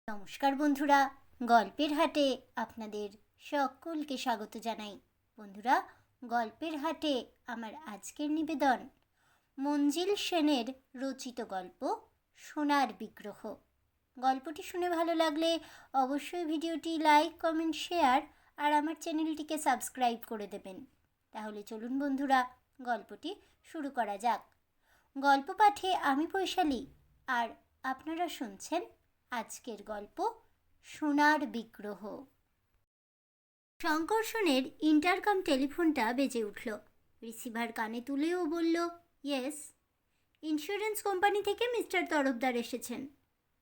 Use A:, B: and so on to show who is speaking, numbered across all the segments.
A: নমস্কার বন্ধুরা, গল্পের হাটে আপনাদের সকলকে স্বাগত জানাই। বন্ধুরা, গল্পের হাটে আমার আজকের নিবেদন মঞ্জিল সেনের রচিত গল্প সোনার বিগ্রহ। গল্পটি শুনে ভালো লাগলে অবশ্যই ভিডিওটি লাইক, কমেন্ট, শেয়ার আর আমার চ্যানেলটিকে সাবস্ক্রাইব করে দেবেন। তাহলে চলুন বন্ধুরা, গল্পটি শুরু করা যাক। গল্প পাঠে আমি বৈশালী, আর আপনারা শুনছেন আজকের গল্প সোনার বিগ্রহ। শঙ্কর্ষণের ইন্টারকম টেলিফোনটা বেজে উঠল। রিসিভার কানে তুলেও বলল, ইয়েস। ইন্স্যুরেন্স কোম্পানি থেকে মিস্টার তরফদার এসেছেন।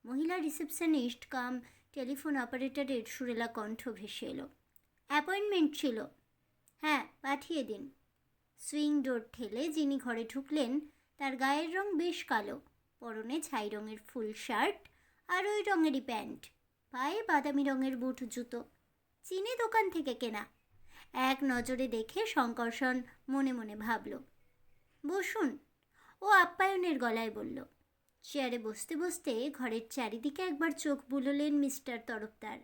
A: মহিলা রিসেপশনিস্ট কাম টেলিফোন অপারেটরের সুরেলা কণ্ঠ ভেসে এলো। অ্যাপয়েন্টমেন্ট ছিল। হ্যাঁ, পাঠিয়ে দিন। সুইং ডোর ঠেলে যিনি ঘরে ঢুকলেন তার গায়ের রং বেশ কালো, পরনে ছাই রঙের ফুল শার্ট আর ওই রঙেরই প্যান্ট, পায়ে বাদামি রঙের বুট জুতো, চীনে দোকান থেকে কেনা। এক নজরে দেখে শঙ্কর্ষণ মনে মনে ভাবল, বসুন। ও আপ্যায়নের গলায় বলল। চেয়ারে বসতে বসতে ঘরের চারিদিকে একবার চোখ বুললেন মিস্টার তরফদার।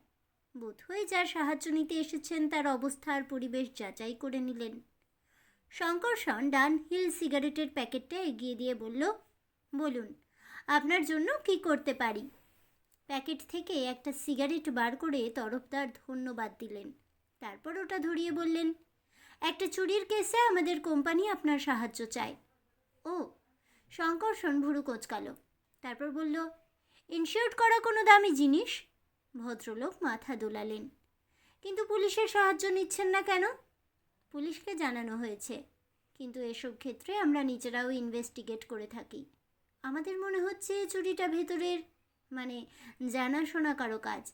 A: বোধহয় যার সাহায্য নিতে এসেছেন তার অবস্থার পরিবেশ যাচাই করে নিলেন। শঙ্কর্ষণ ডান হিল সিগারেটের প্যাকেটটা এগিয়ে দিয়ে বলল, বলুন, আপনার জন্য কি করতে পারি। প্যাকেট থেকে একটা সিগারেট বার করে তরফদার ধন্যবাদ দিলেন। তারপর ওটা ধরিয়ে বললেন, একটা চুরির কেসে আমাদের কোম্পানি আপনার সাহায্য চায়। ও, শঙ্কর্ষণ ভুরু কোঁচকাল। তারপর বলল, ইনশিওর করা কোনো দামি জিনিস? ভদ্রলোক মাথা দোলালেন। কিন্তু পুলিশের সাহায্য নিচ্ছেন না কেন? পুলিশকে জানানো হয়েছে, কিন্তু এসব ক্ষেত্রে আমরা নিজেরাও ইনভেস্টিগেট করে থাকি। আমাদের মনে হচ্ছে চুরিটা ভেতরের জানাশোনা কারো কাজ।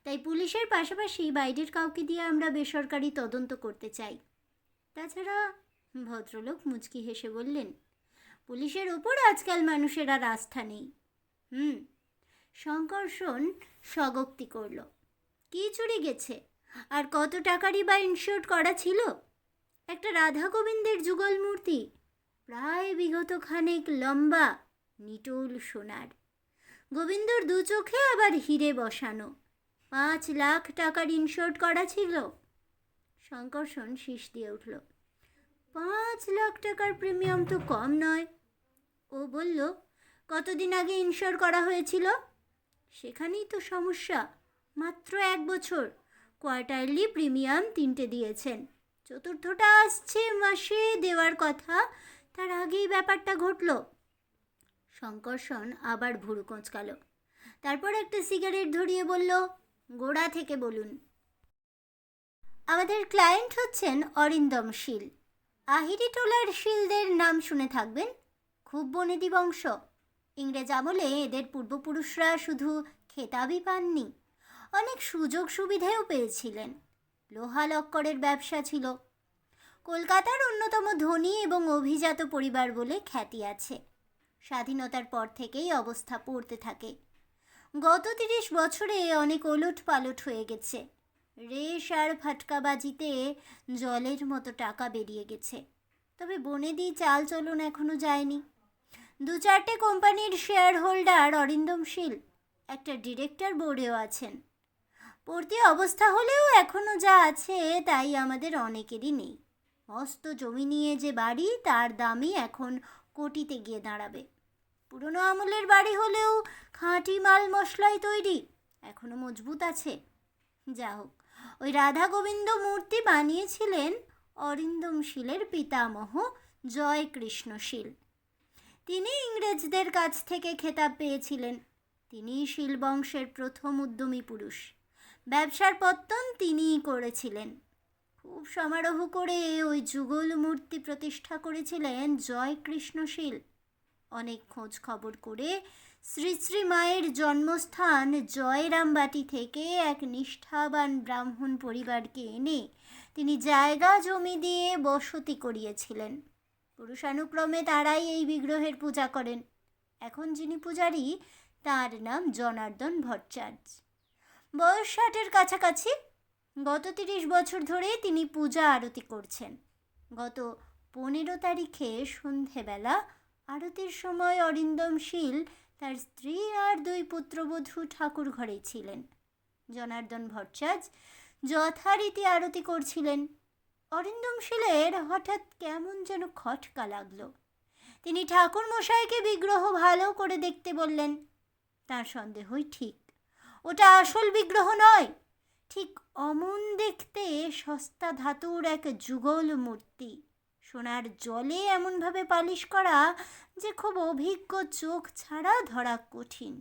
A: তাই পুলিশের পাশাপাশি বাইরের কাউকে দিয়ে আমরা বেসরকারি তদন্ত করতে চাই। তাছাড়া, ভদ্রলোক মুচকি হেসে বললেন, পুলিশের ওপর আজকাল মানুষের আর আস্থা নেই। শঙ্কর্ষণ স্বগোক্তি করল। কি চুরি গেছে, আর কত টাকারই বা ইনশিওর করা ছিল? একটা রাধা গোবিন্দের যুগল মূর্তি, প্রায় বিগত খানেক লম্বা, নিটোল সোনার। গোবিন্দর দু চোখে আবার হিরে বসানো। 5 লাখ টাকার ইনশিওর করা ছিল। শঙ্কর্ষণ শীষ দিয়ে উঠল। 5 লাখ টাকার প্রিমিয়াম তো কম নয়। ও বলল, কতদিন আগে ইনশিওর করা হয়েছিল? সেখানেই তো সমস্যা। মাত্র 1 বছর। কোয়ার্টারলি প্রিমিয়াম 3টে দিয়েছেন। চতুর্থটা আসছে মাসে দেওয়ার কথা, তার আগেই ব্যাপারটা ঘটল। শঙ্কর্ষণ আবার ভুরু কোঁচকাল। তারপর একটা সিগারেট ধরিয়ে বলল, গোড়া থেকে বলুন। আমাদের ক্লায়েন্ট হচ্ছেন অরিন্দম শীল। আহিরি টোলার শীলদের নাম শুনে থাকবেন। খুব বনেদি বংশ। ইংরেজ আমলে এদের পূর্বপুরুষরা শুধু খেতাবই পাননি, অনেক সুযোগ সুবিধেও পেয়েছিলেন। লোহা লক্করের ব্যবসা ছিল। কলকাতার অন্যতম ধনী এবং অভিজাত পরিবার বলে খ্যাতি আছে। স্বাধীনতার পর থেকেই অবস্থা পড়তে থাকে। গত 30 বছরে অনেক ওলট পালট হয়ে গেছে। রেশ আর ফাটকাবাজিতে জলের মতো টাকা বেরিয়ে গেছে। তবে বনেদি চাল চলন এখনো যায়নি। 2-4টে কোম্পানির শেয়ার হোল্ডার অরিন্দম শীল, একটা ডিরেক্টর বোর্ডেও আছেন। পড়তি অবস্থা হলেও এখনো যা আছে তাই আমাদের অনেকেরই নেই। মস্ত জমি নিয়ে যে বাড়ি, তার দামই এখন কোটিতে গিয়ে দাঁড়াবে। পুরনো আমলের বাড়ি হলেও খাঁটি মাল মশলাই তৈরি, এখনো মজবুত আছে। যা হোক, ওই রাধা গোবিন্দ মূর্তি বানিয়েছিলেন অরিন্দম শীলের পিতামহ জয়কৃষ্ণ শীল। তিনি ইংরেজদের কাছ থেকে খেতাব পেয়েছিলেন। তিনি শীল বংশের প্রথম উদ্যমী পুরুষ। ব্যবসার পত্তন তিনিই করেছিলেন। খুব সমারোহ করে ওই যুগল মূর্তি প্রতিষ্ঠা করেছিলেন জয়কৃষ্ণ শীল। অনেক খোঁজ খবর করে শ্রী শ্রী মায়ের জন্মস্থান জয়রামবাটি থেকে এক নিষ্ঠাবান ব্রাহ্মণ পরিবারকে এনে তিনি জায়গা জমি দিয়ে বসতি করিয়েছিলেন। পুরুষানুক্রমে তারাই এই বিগ্রহের পূজা করেন। এখন যিনি পূজারী তার নাম জনার্দন ভট্টাচার্য। বয়স 60-এর কাছাকাছি। গত 30 বছর ধরে তিনি পূজা আরতি করছেন। গত 15 তারিখে সন্ধেবেলা আরতির সময় অরিন্দম শীল তার স্ত্রী আর 2 পুত্রবধূ ঠাকুর ঘরেই ছিলেন। জনার্দন ভট্টাচার্য যথারীতি আরতি করছিলেন। অরিন্দম শীলের হঠাৎ কেমন যেন খটকা লাগলো। তিনি ঠাকুর মশাইকে বিগ্রহ ভালো করে দেখতে বললেন। তার সন্দেহই ঠিক, ওটা আসল বিগ্রহ নয়, ঠিক অমন দেখতে সস্তা ধাতুর এক যুগল মূর্তি, সোনার জলে এমনভাবে পালিশ করা যে খুব অভিজ্ঞ চোখ ছাড়া ধরা কঠিন।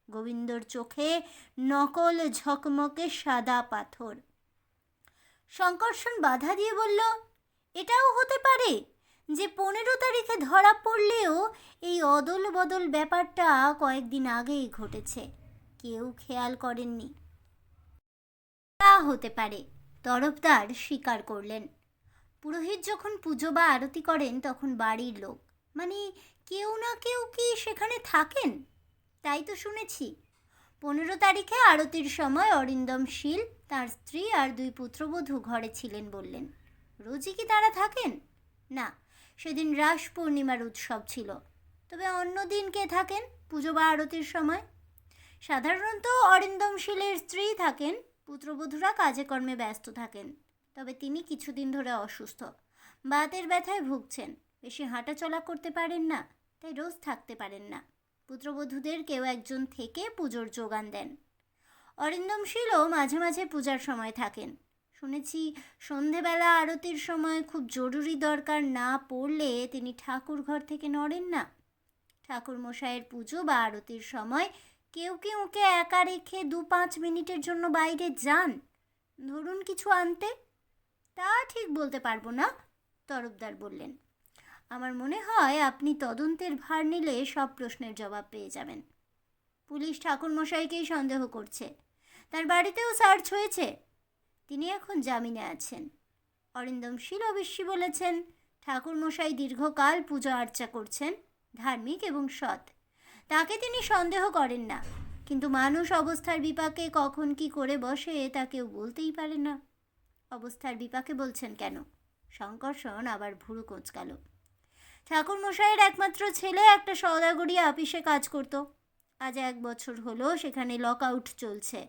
A: গোবিন্দর চোখে নকল ঝকমকে সাদা পাথর। শঙ্কর্ষণ বাধা দিয়ে বলল, এটাও হতে পারে যে 15 তারিখে ধরা পড়লেও এই অদল বদল ব্যাপারটা কয়েকদিন আগেই ঘটেছে, কেউ খেয়াল করেননি। তা হতে পারে, তরফদার স্বীকার করলেন। পুরোহিত যখন পুজো বা আরতি করেন তখন বাড়ির লোক, মানে কেউ না কেউ কি সেখানে থাকেন? তাই তো শুনেছি 15 তারিখে আরতির সময় অরিন্দম শীল, তার স্ত্রী আর 2 পুত্রবধূ ঘরে ছিলেন বললেন। রোজই কি তারা থাকেন? না, সেদিন রাস পূর্ণিমার উৎসব ছিল। তবে অন্য দিন কে থাকেন পুজো বা আরতির সময়? সাধারণত অরিন্দম শীলের স্ত্রী থাকেন, পুত্রবধূরা কাজে কর্মে ব্যস্ত থাকেন। তবে তিনি কিছুদিন ধরে অসুস্থ, বাতের ব্যথায় ভুগছেন, বেশি হাঁটাচলা করতে পারেন না, তাই রোজ থাকতে পারেন না। পুত্রবধূদের কেউ একজন থেকে পুজোর যোগান দেন। অরিন্দম শীলও মাঝে মাঝে পূজার সময় থাকেন। শুনেছি সন্ধেবেলা আরতির সময় খুব জরুরি দরকার না পড়লে তিনি ঠাকুর ঘর থেকে নড়েন না। ঠাকুর মশাইয়ের পুজো বা আরতির সময় কেউ কেউ ওকে একা রেখে 2-5 মিনিটের জন্য বাইরে যান, ধরুন কিছু আনতে। তা ঠিক বলতে পারবো না, তরফদার বললেন। আমার মনে হয় আপনি তদন্তের ভার নিলে সব প্রশ্নের জবাব পেয়ে যাবেন। পুলিশ ঠাকুরমশাইকেই সন্দেহ করছে, তার বাড়িতেও সার্চ হয়েছে। তিনি এখন জামিনে আছেন। অরিন্দম শীল অবশ্যই বলেছেন ঠাকুরমশাই দীর্ঘকাল পূজা আর্চা করছেন, ধার্মিক এবং সৎ, তাকে তিনি সন্দেহ করেন না। কিন্তু মানুষ অবস্থার বিপাকে কখন কি করে বসে তা কেউ বলতেই পারে না। অবস্থার বিপাকে বলছেন কেন? শঙ্কর্ষণ আবার ভুরু কোঁচকাল। ঠাকুরমশাইয়ের একমাত্র ছেলে একটা সওদাগরি আপিসে কাজ করত। আজ 1 বছর হলো সেখানে লক আউট চলছে।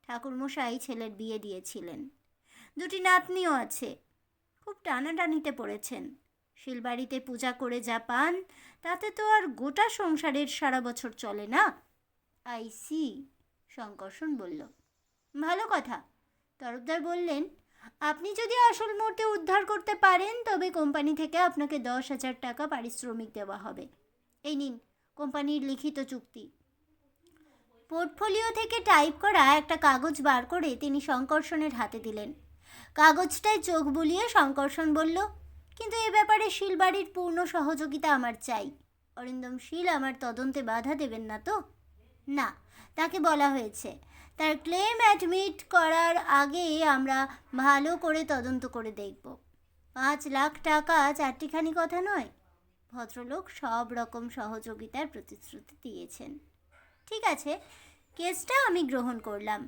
A: ঠাকুরমশাই ছেলের বিয়ে দিয়েছিলেন, 2টি নাতনিও আছে। খুব টানাটানিতে পড়েছেন। শিলবাড়িতে পূজা করে যা পান তাতে তো আর গোটা সংসারের সারা বছর চলে না। আই সি, শঙ্কর্ষণ বলল। ভালো কথা, তরফদার বললেন। আপনি যদি আসল মূর্তি উদ্ধার করতে পারেন তবে কোম্পানি থেকে আপনাকে 10,000 টাকা পারিশ্রমিক দেওয়া হবে। এই নিন কোম্পানির লিখিত চুক্তি। পোর্টফোলিও থেকে টাইপ করা একটা কাগজ বার করে তিনি শঙ্কর্ষণের হাতে দিলেন। কাগজটায় চোখ বুলিয়ে শঙ্কর্ষণ বলল, কিন্তু এ ব্যাপারে শিলবাড়ির পূর্ণ সহযোগিতা আমার চাই। অরিন্দম শীল আমার তদন্তে বাধা দেবেন না তো? না, তাকে বলা হয়েছে তার ক্লেম অ্যাডমিট করার আগে আমরা ভালো করে তদন্ত করে দেখব। 5 লাখ টাকা চারটিখানি কথা নয়। ভদ্রলোক সব রকম সহযোগিতার প্রতিশ্রুতি দিয়েছেন। ঠিক আছে, কেসটা আমি গ্রহণ করলাম।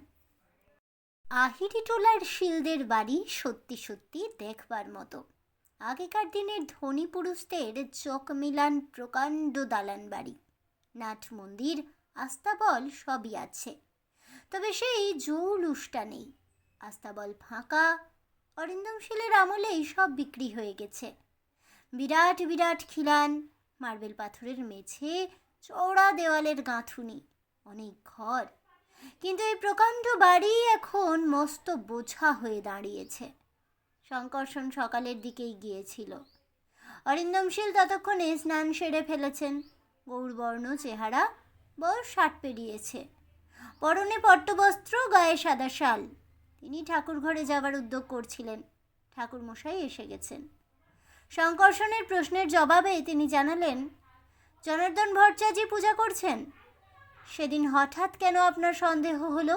A: আহিরিটোলার শীলদের বাড়ি সত্যি সত্যি দেখবার মতো। আগেকার দিনের ধনী পুরুষদের চোখ মিলান প্রকাণ্ড দালান বাড়ি, নাট মন্দির, আস্তাবল সবই আছে, তবে সেই জৌলুসটা নেই। আস্তাবল ফাঁকা। অরিন্দম শীলের আমলেই সব বিক্রি হয়ে গেছে। বিরাট বিরাট খিলান, মার্বেল পাথরের মেঝে, চওড়া দেওয়ালের গাঁথুনি, অনেক ঘর। কিন্তু এই প্রকাণ্ড বাড়ি এখন মস্ত বোঝা হয়ে দাঁড়িয়েছে। শঙ্কর্ষণ সকালের দিকেই গিয়েছিল। অরিন্দম শীল ততক্ষণে স্নান সেরে ফেলেছেন। গৌরবর্ণ চেহারা, বয়স 60 পেরিয়েছে। পরনে পট্টবস্ত্র, গায়ে সাদা শাল। তিনি ঠাকুর ঘরে যাবার উদ্যোগ করছিলেন। ঠাকুরমশাই এসে গেছেন। শঙ্কর্ষণের প্রশ্নের জবাবে তিনি জানালেন, জনার্দন ভট্টাচার্য পূজা করছেন। সেদিন হঠাৎ কেন আপনার সন্দেহ হলো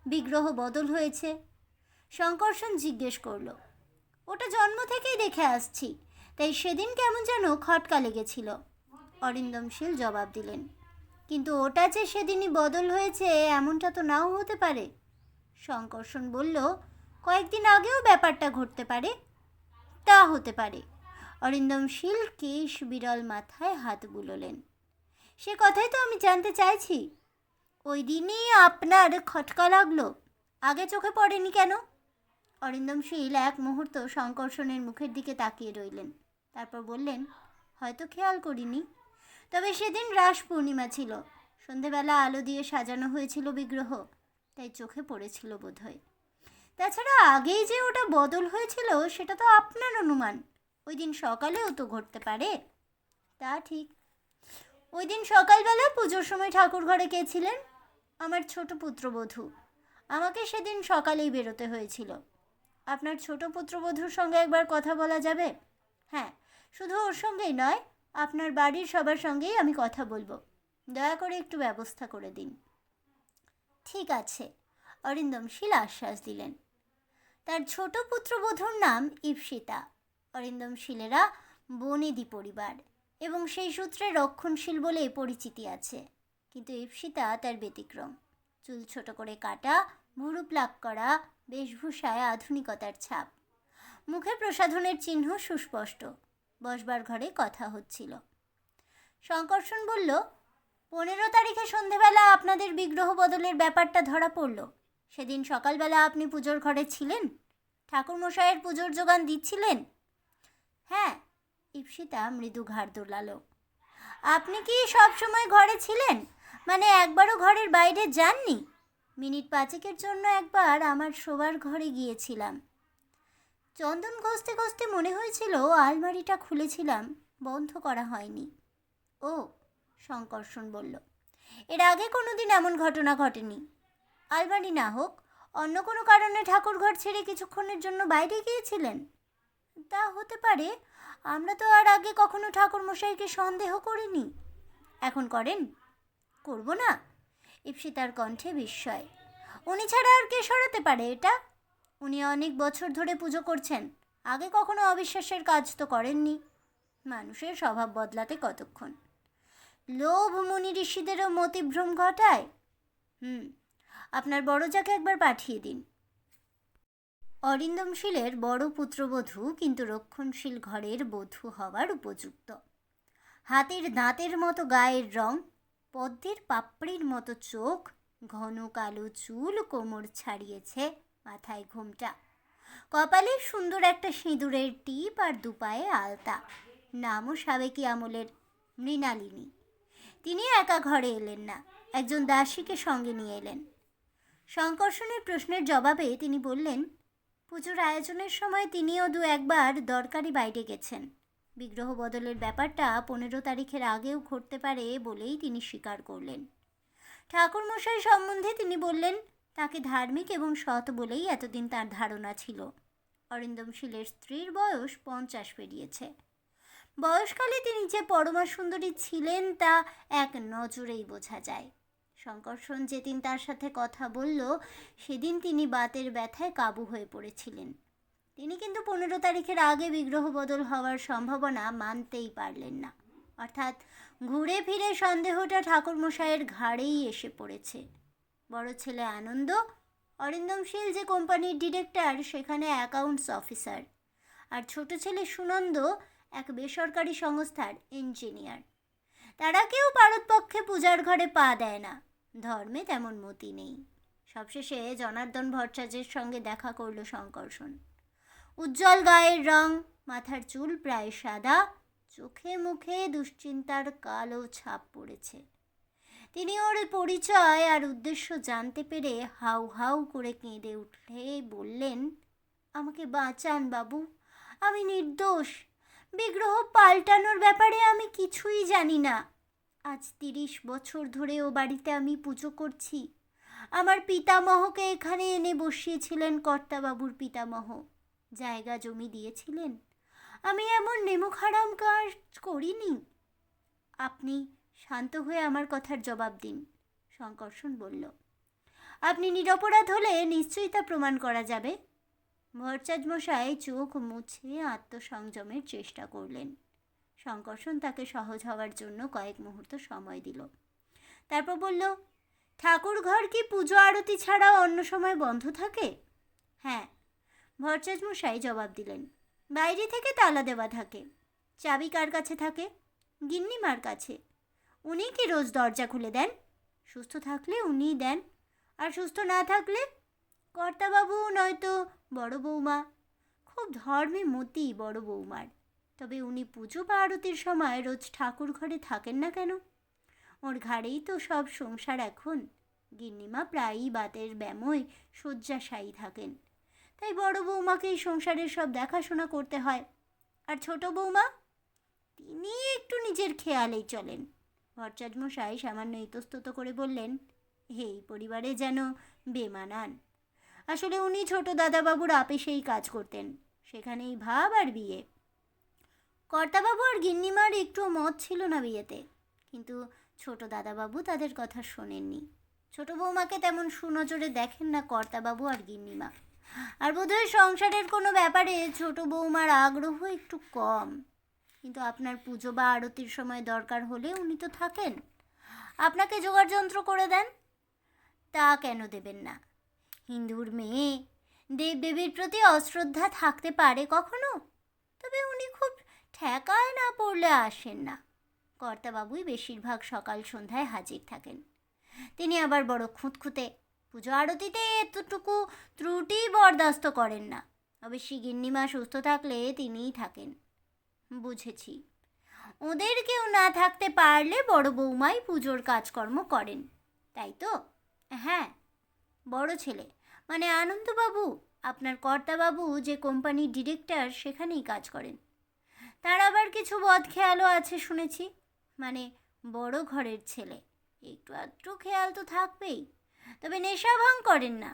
A: বিগ্রহ বদল হয়েছে? শঙ্কর্ষণ জিজ্ঞেস করল। ওটা জন্ম থেকেই দেখে আসছি, তাই সেদিন কেমন যেন খটকা লেগেছিল। অরিন্দম শীল জবাব দিলেন, কিন্তু ওটা যে সেদিনই বদল হয়েছে এমনটা তো নাও হতে পারে। শঙ্কর্ষণ বলল, কয়েকদিন আগেও ব্যাপারটা ঘটতে পারে। তা হতে পারে। অরিন্দম শীল কেশ বিরল মাথায় হাত বুলোলেন। সে কথাই তো আমি জানতে চাইছি। ওই দিনই আপনার খটকা লাগলো, আগে চোখে পড়েনি কেন? অরিন্দমশীল এক মুহূর্ত শঙ্কর্ষণের মুখের দিকে তাকিয়ে রইলেন। তারপর বললেন, হয়তো খেয়াল করিনি, তবে সেদিন রাস পূর্ণিমা ছিল, সন্ধেবেলা আলো দিয়ে সাজানো হয়েছিল বিগ্রহ, তাই চোখে পড়েছিল বোধহয়। তাছাড়া আগেই যে ওটা বদল হয়েছিল সেটা তো আপনার অনুমান, ওই দিন সকালেও তো ঘটতে পারে। তা ঠিক। ওই দিন সকালবেলা পুজোর সময় ঠাকুর ঘরে কে ছিলেন? আমার ছোট পুত্রবধূ। আমাকে সেদিন সকালেই বেরোতে হয়েছিল। আপনার ছোট পুত্রবধূর সঙ্গে একবার কথা বলা যাবে? হ্যাঁ, শুধু ওর সঙ্গেই নয়, আপনার বাড়ির সবার সঙ্গেই আমি কথা বলবো। দয়া করে একটু ব্যবস্থা করে দিন। ঠিক আছে, অরিন্দমশীল আশ্বাস দিলেন। তার ছোট পুত্রবধূর নাম ঈপ্সিতা। অরিন্দমশীলেরা বনেদি পরিবার এবং সেই সূত্রে রক্ষণশীল বলে পরিচিতি আছে। কিন্তু ঈপ্সিতা তার ব্যতিক্রম। চুল ছোট করে কাটা, ভুরু প্লাক করা, বেশভূষায় আধুনিকতার ছাপ, মুখে প্রসাধনের চিহ্ন সুস্পষ্ট। বসবার ঘরে কথা হচ্ছিল। শঙ্কর্ষণ বলল, 15 তারিখে সন্ধেবেলা আপনাদের বিগ্রহ বদলের ব্যাপারটা ধরা পড়ল। সেদিন সকালবেলা আপনি পুজোর ঘরে ছিলেন? ঠাকুরমশাইয়ের পুজোর যোগান দিচ্ছিলেন? হ্যাঁ। ঈপ্সিতা মৃদু ঘাড় দোলালো। আপনি কি সব সময় ঘরে ছিলেন? মানে একবারও ঘরের বাইরে যাননি? মিনিট 5 জন্য একবার আমার শোবার ঘরে গিয়েছিলাম। চন্দন ঘষতে ঘষতে মনে হয়েছিল আলমারিটা খুলেছিলাম, বন্ধ করা হয়নি। ও, শঙ্কর্ষণ বলল, এর আগে কোনোদিন এমন ঘটনা ঘটেনি। আলমারি না হোক, অন্য কোনো কারণে ঠাকুর ঘর ছেড়ে কিছুক্ষণের জন্য বাইরে গিয়েছিলেন? তা হতে পারে। আমরা তো আর আগে কখনো ঠাকুরমশাইকে সন্দেহ করিনি। এখন করেন? করব না? ঈপ্সিতার কণ্ঠে বিস্ময়। উনি ছাড়া আর কে সরাতে পারে এটা? উনি অনেক বছর ধরে পুজো করছেন, আগে কখনো অবিশ্বাসের কাজ তো করেননি। মানুষের স্বভাব বদলাতে কতক্ষণ? লোভ মুনি ঋষিদেরও মতিভ্রম ঘটায়। আপনার বড়জাকে একবার পাঠিয়ে দিন। অরিন্দমশীলের বড় পুত্রবধূ কিন্তু রক্ষণশীল ঘরের বধূ হওয়ার উপযুক্ত। হাতির দাঁতের মতো গায়ের রং, পদ্মের পাপড়ির মতো চোখ, ঘন কালো চুল কোমর ছাড়িয়েছে, মাথায় ঘোমটা, কপালে সুন্দর একটা সিঁদুরের টিপ আর দুপায়ে আলতা। নামও সাবেকি আমলের মৃণালিনী। তিনি একা ঘরে এলেন না, একজন দাসীকে সঙ্গে নিয়ে এলেন। শঙ্কর্ষণের প্রশ্নের জবাবে তিনি বললেন, পুজোর আয়োজনের সময় তিনিও 2-1বার দরকারি বাইরে গেছেন। বিগ্রহ বদলের ব্যাপারটা 15 তারিখের আগেও ঘটতে পারে বলেই তিনি স্বীকার করলেন। ঠাকুরমশাই সম্বন্ধে তিনি বললেন, তাকে ধার্মিক এবং সৎ বলেই এতদিন তার ধারণা ছিল। অরিন্দমশীলের স্ত্রীর বয়স 50 পেরিয়েছে। বয়সকালে তিনি যে পরমা সুন্দরী ছিলেন তা এক নজরেই বোঝা যায়। শঙ্কর্ষণ যেদিন তার সাথে কথা বলল, সেদিন তিনি বাতের ব্যথায় কাবু হয়ে পড়েছিলেন। তিনি কিন্তু 15 তারিখের আগে বিগ্রহ বদল হওয়ার সম্ভাবনা মানতেই পারলেন না। অর্থাৎ ঘুরে ফিরে সন্দেহটা ঠাকুরমশাইয়ের ঘাড়েই এসে পড়েছে। বড় ছেলে আনন্দ অরিন্দমশীল যে কোম্পানির ডিরেক্টর, সেখানে অ্যাকাউন্টস অফিসার, আর ছোট ছেলে সুনন্দ এক বেসরকারি সংস্থার ইঞ্জিনিয়ার। তারা কেউ পারতপক্ষে পূজার ঘরে পা দেয় না, ধর্মে তেমন মতি নেই। সবশেষে জনার্দন ভট্টাচার্যের সঙ্গে দেখা করল শঙ্কর্ষণ। উজ্জ্বল গায়ের রং, মাথার চুল প্রায় সাদা, চোখে মুখে দুশ্চিন্তার কালো ছাপ পড়েছে। তিনি ওর পরিচয় আর উদ্দেশ্য জানতে পেরে হাউ হাউ করে কেঁদে উঠলে বললেন, আমাকে বাঁচান বাবু, আমি নির্দোষ। বিগ্রহ পাল্টানোর ব্যাপারে আমি কিছুই জানি না। আজ 30 বছর ধরে ও বাড়িতে আমি পুজো করছি। আমার পিতামহকে এখানে এনে বসিয়েছিলেন কর্তাবাবুর পিতামহ, জায়গা জমি দিয়েছিলেন। আমি এমন নেমুখ হারাম কাজ করিনি। আপনি শান্ত হয়ে আমার কথার জবাব দিন, শঙ্কর্ষণ বলল। আপনি নিরপরাধ হলে নিশ্চয়ই তা প্রমাণ করা যাবে। ভট্টাচার্য মশাই চোখ মুছে আত্মসংযমের চেষ্টা করলেন। শঙ্কর্ষণ তাকে সহজ হওয়ার জন্য কয়েক মুহূর্ত সময় দিল। তারপর বলল, ঠাকুর ঘর কি পুজো আরতি ছাড়া অন্য সময় বন্ধ থাকে? হ্যাঁ, ভট্টাচার্য মশাই জবাব দিলেন। বাইরে থেকে তালা দেওয়া থাকে। চাবি কার কাছে থাকে? গিন্নিমার কাছে। উনি কি রোজ দরজা খুলে দেন? সুস্থ থাকলে উনিই দেন, আর সুস্থ না থাকলে কর্তাবাবু নয়তো বড় বৌমা। খুব ধর্মে মতি বড় বৌমার। তবে উনি পুজো বা আরতির সময় রোজ ঠাকুর ঘরে থাকেন না কেন? ওর ঘাড়েই তো সব সংসার এখন। গিন্নিমা প্রায়ই বাতের ব্যামোয় শয্যাশায়ী থাকেন, তাই বড় বৌমাকেই সংসারের সব দেখাশোনা করতে হয়। আর ছোট বৌমা, তিনি একটু নিজের খেয়ালেই চলেন। ভট্টাচার্যমশাই সামান্য ইতস্তত করে বললেন, এই পরিবারে যেন বেমানান। আসলে উনি ছোট দাদাবাবুর আপিসেই কাজ করতেন, সেখানেই ভাব আর বিয়ে। কর্তাবাবু আর গিন্নিমার একটু মত ছিল না বিয়েতে, কিন্তু ছোট দাদাবাবু তাদের কথা শোনেননি। ছোট বৌমাকে তেমন সুনজরে দেখেন না কর্তাবাবু আর গিন্নিমা। আর বোধহয় সংসারের কোনো ব্যাপারে ছোট বৌমার আগ্রহ একটু কম। কিন্তু আপনার পুজো বা আরতির সময় দরকার হলে উনি তো থাকেন, আপনাকে জোগাড় যন্ত্র করে দেন। তা কেন দেবেন না? হিন্দুর মেয়ে, দেবদেবীর প্রতি অশ্রদ্ধা থাকতে পারে কখনো? তবে উনি খুব ঠেকায় না পড়লে আসেন না। কর্তাবাবুই বেশিরভাগ সকাল সন্ধ্যায় হাজির থাকেন। তিনি আবার বড় খুঁতখুঁতে, পুজো আরতিতে এতটুকু ত্রুটি বরদাস্ত করেন না। অবশ্যই গিন্নিমা সুস্থ থাকলে তিনিই থাকেন। বুঝেছি, ওদের কেউ না থাকতে পারলে বড় বৌমাই পুজোর কাজকর্ম করেন, তাই তো? হ্যাঁ, বড় ছেলে মানে আনন্দবাবু, আপনার কর্তাবাবু যে কোম্পানির ডিরেক্টর সেখানেই কাজ করেন। তার আবার কিছু বদখেয়ালও আছে শুনেছি। মানে বড় ঘরের ছেলে, একটু আধটু খেয়াল তো থাকবেই, তবে নেশা ভাঙ করেন না।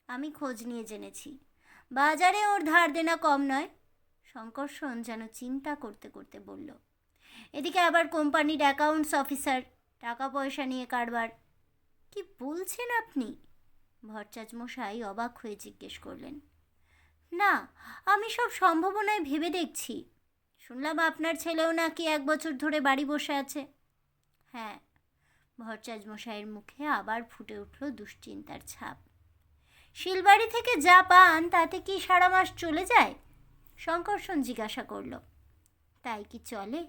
A: আমি খোঁজ নিয়ে জেনেছি, বাজারে ওর ধার দেনা কম নয়। শঙ্করসন যেন চিন্তা করতে করতে বলল, এদিকে আবার কোম্পানির অ্যাকাউন্টস অফিসার, টাকা পয়সা নিয়ে কারবার। কি বলছেন আপনি? ভট্টাচার্যমশাই অবাক হয়ে জিজ্ঞেস করলেন। না, আমি সব সম্ভাবনায় ভেবে দেখছি। শুনলাম আপনার ছেলেও নাকি 1 বছর ধরে বাড়ি বসে আছে। হ্যাঁ। ভট্টাচার্যমশাইয়ের মুখে আবার ফুটে উঠল দুশ্চিন্তার ছাপ। শিলবাড়ি থেকে যা পান তাতে কি সারা মাস চলে যায়? শঙ্করসন জিজ্ঞাসা করল। তাই কি চলে?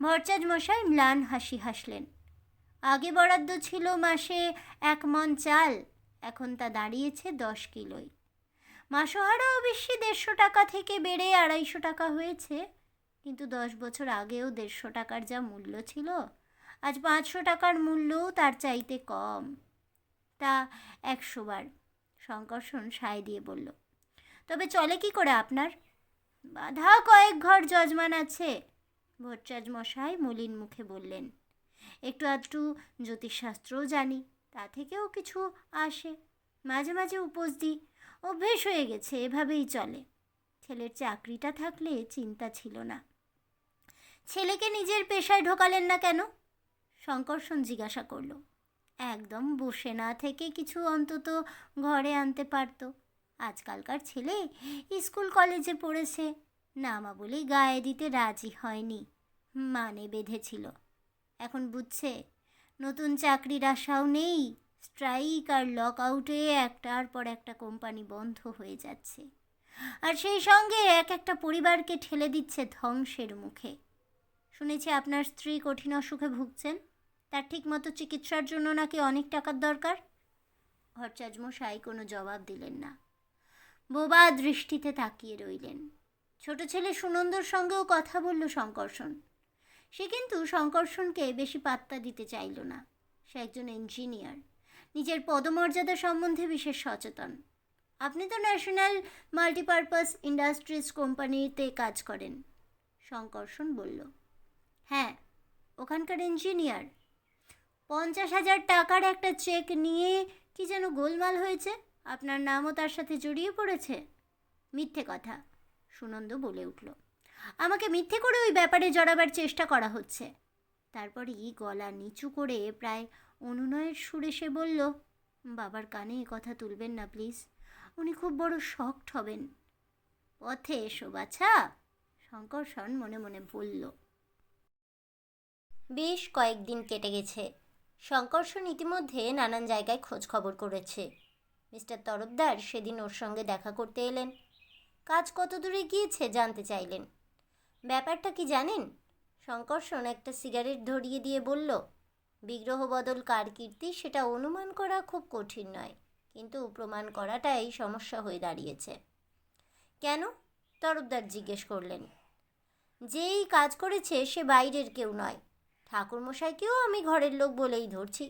A: ভট্টাচার্যমশাই ম্লান হাসি হাসলেন। আগে বরাদ্দ ছিল মাসে 1 মণ চাল, এখন তা দাঁড়িয়েছে 10 কিলোই। মাসোহারা অবশ্যই 150 টাকা থেকে বেড়ে 250 টাকা হয়েছে, কিন্তু 10 বছর আগেও 150 টাকার যা মূল্য ছিল, আজ 500 টাকার মূল্যও তার চাইতে কম। তা 100 বার। শঙ্করসন সায় দিয়ে বলল। তবে চলে কি করে আপনার? বাধা কয়েক ঘর যজমান আছে, ভট্টাচার্যমশাই মলিন মুখে বললেন। একটু আধটু জ্যোতিষশাস্ত্রও জানি, তা থেকেও কিছু আসে। মাঝে মাঝে উপোস দিই, অভ্যেস হয়ে গেছে, এভাবেই চলে। ছেলের চাকরিটা থাকলে চিন্তা ছিল না। ছেলেকে নিজের পেশায় ঢোকালেন না কেন? শঙ্করসন জিজ্ঞাসা করল। একদম বসে না থেকে কিছু অন্তত ঘরে আনতে পারত। আজকালকার ছেলে স্কুল কলেজে পড়েছে, নামা বলেই গায়ে দিতে রাজি হয়নি, মানে বেঁধেছিল। এখন বুঝছে নতুন চাকরির আশাও নেই, স্ট্রাইক আর লক আউটে একটার পর একটা কোম্পানি বন্ধ হয়ে যাচ্ছে, আর সেই সঙ্গে এক একটা পরিবারকে ঠেলে দিচ্ছে ধ্বংসের মুখে। শুনেছি আপনার স্ত্রী কঠিন অসুখে ভুগছেন, তার ঠিকমতো চিকিৎসার জন্য নাকি অনেক টাকার দরকার। ভট্টাচার্যমশাই কোনো জবাব দিলেন না, বোবা দৃষ্টিতে তাকিয়ে রইলেন। ছোট ছেলে সুনন্দর সঙ্গেও কথা বলল শঙ্করসন। সে কিন্তু শঙ্করসনকে বেশি পাত্তা দিতে চাইল না। সে একজন ইঞ্জিনিয়ার, নিজের পদমর্যাদা সম্বন্ধে বিশেষ সচেতন। আপনি তো ন্যাশনাল মাল্টিপারপাস ইন্ডাস্ট্রিজ কোম্পানিতে কাজ করেন, শঙ্করসন বলল। হ্যাঁ, ওখানকার ইঞ্জিনিয়ার। 50,000 টাকার একটা চেক নিয়ে কি যেন গোলমাল হয়েছে, আপনার নামও তার সাথে জড়িয়ে পড়েছে। মিথ্যে কথা, সুনন্দ বলে উঠল। আমাকে মিথ্যে করে ওই ব্যাপারে জড়াবার চেষ্টা করা হচ্ছে। তারপরই গলা নিচু করে প্রায় অনুনয়ের সুরে সে বলল, বাবার কানে এ কথা তুলবেন না প্লিজ, উনি খুব বড় শকড হবেন। পথে এসো বাছা, শঙ্করসন মনে মনে বলল। বেশ কয়েকদিন কেটে গেছে। শঙ্করসন ইতিমধ্যে নানান জায়গায় খোঁজ খবর করেছে। মিস্টার তরফদার সেদিন ওর সঙ্গে দেখা করতে এলেন। কাজ কত দূরে গিয়েছে জানতে চাইলেন। ব্যাপারটা কি জানেন? শঙ্কর্ষণ একটা সিগারেট ধরিয়ে দিয়ে বলল, বিগ্রহ বদল কার কীর্তি সেটা অনুমান করা খুব কঠিন নয়, কিন্তু প্রমাণ করাটাই সমস্যা হয়ে দাঁড়িয়েছে। কেন? তরফদার জিজ্ঞেস করলেন। যেই কাজ করেছে সে বাইরের কেউ নয়, ঠাকুরমশাইকেও আমি ঘরের লোক বলেই ধরছি।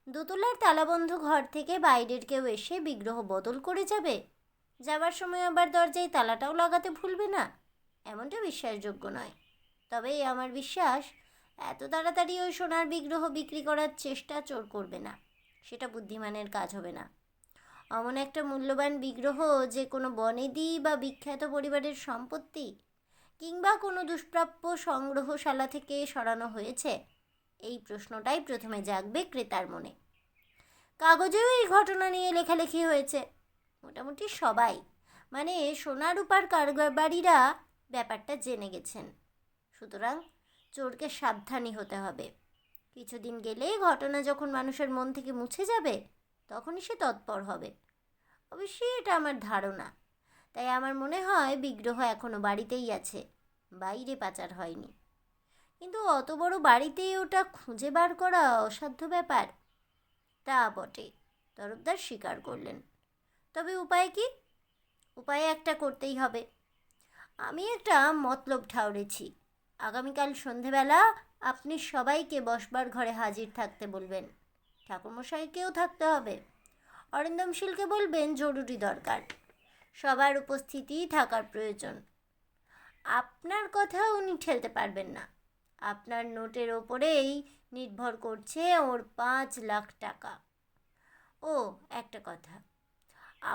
A: দোতলার তালাবন্ধ ঘর থেকে বাইরের কেউ এসে বিগ্রহ বদল করে যাবে, যাবার সময় আবার দরজায় তালাটাও লাগাতে ভুলবে না, এমনটা বিশ্বাসযোগ্য নয়। তবে আমার বিশ্বাস, এত তাড়াতাড়ি ওই সোনার বিগ্রহ বিক্রি করার চেষ্টা চোর করবে না, সেটা বুদ্ধিমানের কাজ হবে না। অমন একটা মূল্যবান বিগ্রহ যে কোনো বনেদি বা বিখ্যাত পরিবারের সম্পত্তি কিংবা কোনো দুষ্প্রাপ্য সংগ্রহশালা থেকে সরানো হয়েছে, এই প্রশ্নটাই প্রথমে জাগবে ক্রেতার মনে। কাগজেও এই ঘটনা নিয়ে লেখালেখি হয়েছে। মোটামুটি সবাই, মানে সোনা রূপার কারবারিরা ব্যাপারটা জেনে গেছেন। সুতরাং চোরকে সাবধানী হতে হবে। কিছুদিন গেলেই ঘটনা যখন মানুষের মন থেকে মুছে যাবে, তখনই সে তৎপর হবে। অবশ্যই এটা আমার ধারণা। তাই আমার মনে হয় বিগ্রহ এখনও বাড়িতেই আছে, বাইরে পাচার হয়নি। কিন্তু অত বড় বাড়িতেই ওটা খুঁজে বার করা অসাধ্য ব্যাপার। তা বটে, তরফদার স্বীকার করলেন। তবে উপায় কি? উপায় একটা করতেই হবে। আমি একটা মতলব ঠাউরেছি। আগামীকাল সন্ধেবেলা আপনি সবাইকে বসবার ঘরে হাজির থাকতে বলবেন। ঠাকুরমশাইকেও থাকতে হবে। অরিন্দমশীলকে বলবেন জরুরি দরকার, সবার উপস্থিতি থাকার প্রয়োজন। আপনার কথা উনি ঠেলতে পারবেন না। আপনার নোটের ওপরেই নির্ভর করছে ওর 5 লাখ টাকা। ও একটা কথা,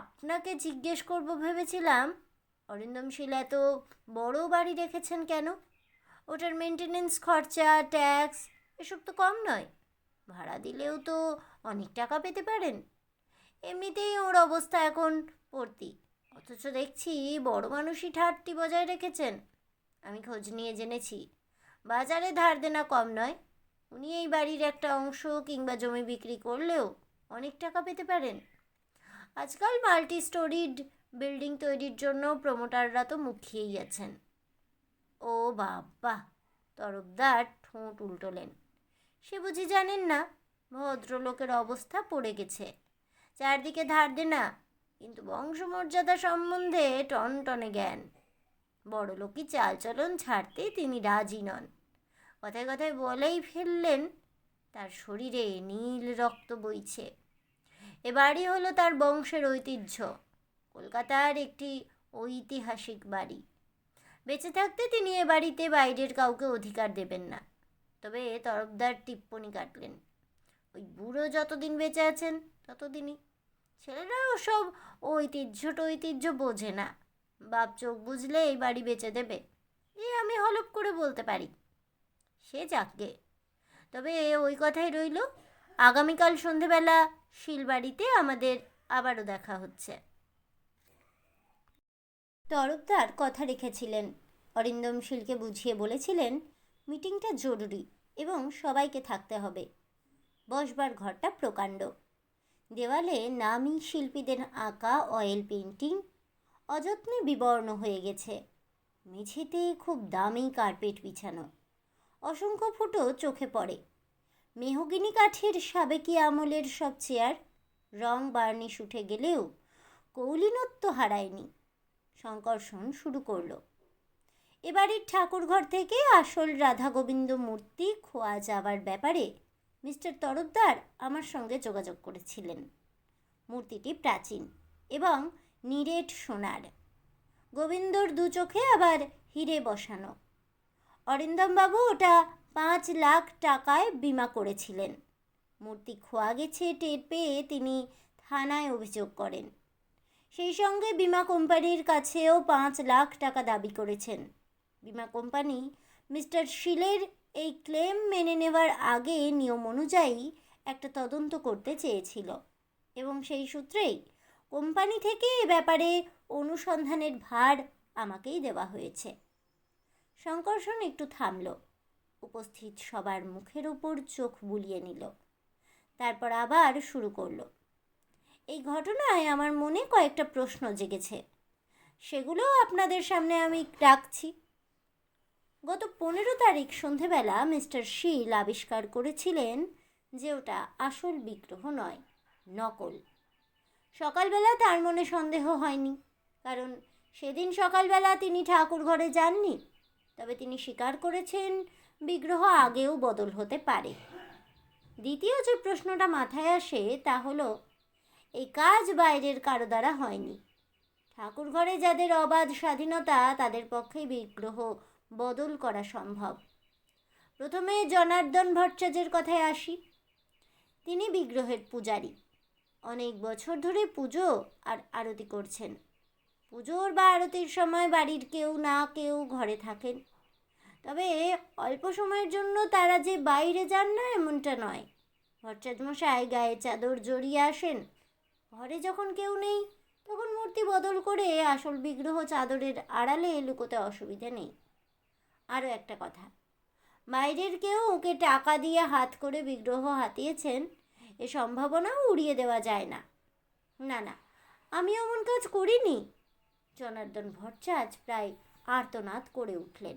A: আপনাকে জিজ্ঞেস করব ভেবেছিলাম, অরিন্দমশীল এত বড় বাড়ি রেখেছেন কেন? ওটার মেনটেনেন্স খরচা, ট্যাক্স এসব তো কম নয়। ভাড়া দিলেও তো অনেক টাকা পেতে পারেন। এমনিতেই ওর অবস্থা এখন পড়তি, অথচ দেখছি বড় মানুষই ঠাট্টি বজায় রেখেছেন। আমি খোঁজ নিয়ে জেনেছি, বাজারে ধার দেনা কম নয়। উনি এই বাড়ির একটা অংশ কিংবা জমি বিক্রি করলেও অনেক টাকা পেতে পারেন। আজকাল মাল্টি স্টোরিড বিল্ডিং তৈরির জন্য প্রমোটাররা তো মুখিয়েই আছেন। ও বাবা! তরফদার ঠোঁট উল্টোলেন। সে বুঝি জানেন না ভদ্রলোকের অবস্থা পড়ে গেছে। চারদিকে ধার দেনা, কিন্তু বংশমর্যাদা সম্বন্ধে টনটনে জ্ঞান। বড়লোকি চালচলন ছাড়তে তিনি রাজি নন। কথায় কথায় বলেই ফেললেন, তার শরীরে নীল রক্ত বইছে। এ বাড়ি হলো তার বংশের ঐতিহ্য, কলকাতার একটি ঐতিহাসিক বাড়ি। বেঁচে থাকতে তিনি এ বাড়িতে বাইরের কাউকে অধিকার দেবেন না। তবে তরফদার টিপ্পনি কাটলেন, ওই বুড়ো যতদিন বেঁচে আছেন ততদিনই। ছেলেরা ওসব ঐতিহ্য বোঝে না। বাপ চোখ বুঝলে এই বাড়ি বেচে দেবে, এ আমি হলপ করে বলতে পারি। সে যাকগে, তবে ওই কথাই রইল, আগামীকাল সন্ধেবেলা শিলবাড়িতে আমাদের আবারও দেখা হচ্ছে। তরফদার কথা রেখেছিলেন। অরিন্দমশীলকে বুঝিয়ে বলেছিলেন মিটিংটা জরুরি এবং সবাইকে থাকতে হবে। বসবার ঘরটা প্রকাণ্ড। দেওয়ালে নামী শিল্পীদের আঁকা অয়েল পেন্টিং অযত্নে বিবর্ণ হয়ে গেছে। মেঝেতে খুব দামি কার্পেট বিছানো। অসংখ্য ফুটো চোখে পড়ে। মেহগিনি কাঠের সাবেকি আমলের সব চেয়ার, রং বার্নিশ উঠে গেলেও কৌলিনত্ব হারায়নি। শঙ্কর্ষণ শুরু করলো। এবাড়ির ঠাকুরঘর থেকে আসল রাধা গোবিন্দ মূর্তি খোয়া যাবার ব্যাপারে মিস্টার তরফদার আমার সঙ্গে যোগাযোগ করেছিলেন। মূর্তিটি প্রাচীন এবং নিরেট সোনার। গোবিন্দর দু চোখে আবার হিরে বসানো। অরিন্দমবাবু ওটা 5 লাখ টাকায় বিমা করেছিলেন। মূর্তি খোয়া গেছে টের পেয়ে তিনি থানায় অভিযোগ করেন। সেই সঙ্গে বিমা কোম্পানির কাছেও 5 লাখ টাকা দাবি করেছেন। বিমা কোম্পানি মিস্টার শীলের এই ক্লেম মেনে নেওয়ার আগে নিয়ম অনুযায়ী একটা তদন্ত করতে চেয়েছিল এবং সেই সূত্রেই কোম্পানি থেকে এ ব্যাপারে অনুসন্ধানের ভার আমাকেই দেওয়া হয়েছে। শঙ্কর্ষণ একটু থামল, উপস্থিত সবার মুখের ওপর চোখ বুলিয়ে নিল। তারপর আবার শুরু করলো। এই ঘটনায় আমার মনে কয়েকটা প্রশ্ন জেগেছে, সেগুলো আপনাদের সামনে আমি রাখছি। গত 15 তারিখ সন্ধেবেলা মিস্টার শীল আবিষ্কার করেছিলেন যে ওটা আসল বিগ্রহ নয়, নকল। সকালবেলা তার মনে সন্দেহ হয়নি, কারণ সেদিন সকালবেলা তিনি ঠাকুর ঘরে যাননি। তবে তিনি স্বীকার করেছেন বিগ্রহ আগেও বদল হতে পারে। দ্বিতীয় যে প্রশ্নটা মাথায় আসে তা হলো, এই কাজ বাইরের কারো দ্বারা হয়নি। ঠাকুর ঘরে যাদের অবাধ স্বাধীনতা তাদের পক্ষেই বিগ্রহ বদল করা সম্ভব। প্রথমে জনার্দন ভট্টাচার্যের কথায় আসি। তিনি বিগ্রহের পূজারী। অনেক বছর ধরে পুজো আর আরতি করছেন। পুজোর বা আরতির সময় বাড়ির কেউ না কেউ ঘরে থাকেন। তবে অল্প সময়ের জন্য তারা যে বাইরে যান না এমনটা নয়। ভট্টাচার্যমশাই গায়ে চাদর জড়িয়ে আসেন। ঘরে যখন কেউ নেই তখন মূর্তি বদল করে আসল বিগ্রহ চাদরের আড়ালে লুকোতে অসুবিধা নেই। আরও একটা কথা, বাইরের কেউ ওকে টাকা দিয়ে হাত করে বিগ্রহ হাতিয়েছেন এ সম্ভাবনাও উড়িয়ে দেওয়া যায় না। না না, আমি এমন কাজ করিনি। জনার্দন ভট্টাচার্য প্রায় আর্তনাদ করে উঠলেন।